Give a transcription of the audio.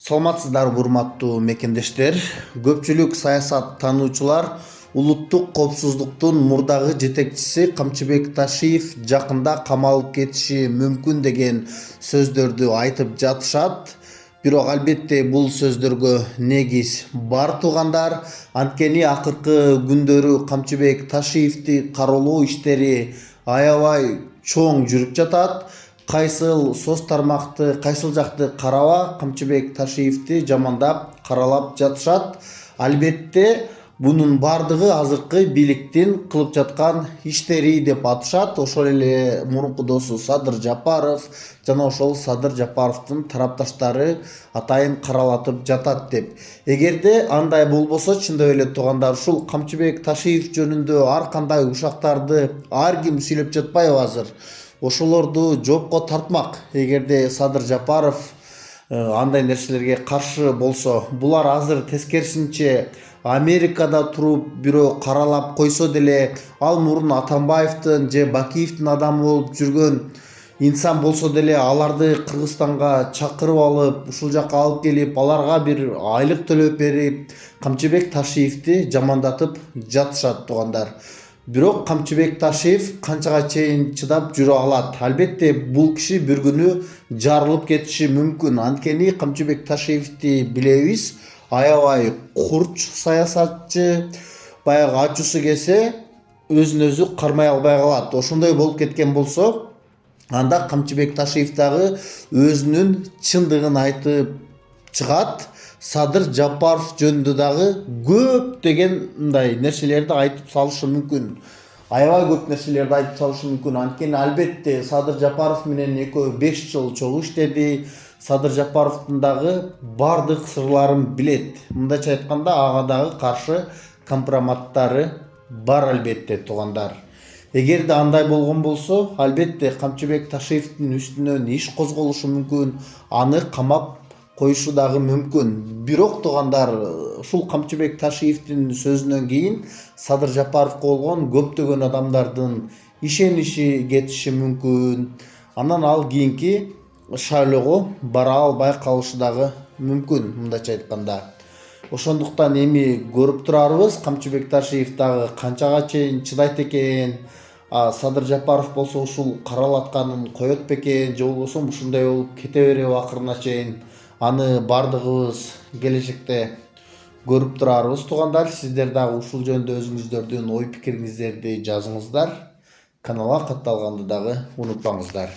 Саламатсыздарбы урматтуу мекендештер. Көпчүлүк саясат таануучулар улуттук коопсуздуктун мурдагы жетекчиси Камчыбек Ташиев жакында камалып кетиши мүмкүн деген сөздөрдү айтып жатышат. Бирок албетте бул сөздөргө негиз бар туугандар. Анткени акыркы күндөрү Камчыбек Ташиевди кароолоо иштери аябай чоң жүрүп жатат. Кайсыл соц тармакты, кайсыл жакты караба, Камчыбек Ташиевди жамандап каралап жатышат. Албетте бунун бардыгы азыркы бийликтин кылып жаткан иштери деп атышат. Ошол эле мурунку досу Садыр Жапаров жана ошол Садыр Жапаровдун тарапташтары атайын каралатып жатат деп. Эгерде андай болбосо, чындап эле туугандар, ушул Камчыбек Ташиев жөнүндө ар кандай ушактарды ар ким сүйлөп жатпайбы азыр? Ошолорду жоопко тартмак. Эгерде Садыр Жапаров андай нерселерге каршы болсо, булар азыр тескерисинче Америкада туруп бирөө каралап койсо деле, ал мурун Атамбаевдин же Бакиевдин адамы болуп жүргөн инсан болсо деле, аларды Кыргызстанга чакырып алып, ушул жака алып келип, аларга бир айлык төлөп берип, Камчыбек Ташиевди жамандатып жатышат туугандар. Бирок Камчыбек Ташиев канчага чейин чыдап жүрө алат? Албетте бул киши бир күнү жарылып кетиши мүмкүн. Анткени Камчыбек Ташиевди билебиз, аябай курч саясатчы, баягы ачуусу келсе өзүн өзү кармай албай калат. Ошондой болуп кеткен болсо, анда Камчыбек Ташиев дагы өзүнүн чындыгын айтып чыгат. Садыр Жапаров жөнүндө дагы көптөгөн мындай нерселерди айтып салышы мүмкүн. Аябай көп нерселерди айтып салышы мүмкүн. Анткени албетте Садыр Жапаров менен экөө 5 жыл чогуу иштеди. Садыр Жапаровдун дагы бардык сырларын билет. Мындайча айтканда, ага дагы каршы компроматтары бар албетте туугандар. Эгерде андай болгон болсо, албетте Камчыбек Ташиевдин үстүнөн иш козголушу мүмкүн, аны камап коюшу дагы мүмкүн. Бирок туугандар, ушул Камчыбек Ташиевдин сөзүнөн кийин Садыр Жапаровго болгон көптөгөн адамдардын ишениши кетиши мүмкүн. Анан ал кийинки шайлоого бара албай калышы дагы мүмкүн, мындайча айтканда. Ошондуктан эми көрүп турарбыз, Камчыбек Ташиев дагы канчага чейин чыдайт экен, Садыр Жапаров болсо ушул каралатканын коет бекен, же болбосо ушундай болуп кете береби акырына чейин. Аны бардыгыбыз келечекте көрүп турарбыз туугандар. Сиздер дагы ушул жөнүндө өзүңүздөрдүн ой пикириңиздерди жазыңыздар. Каналга катталганды дагы унутпаңыздар.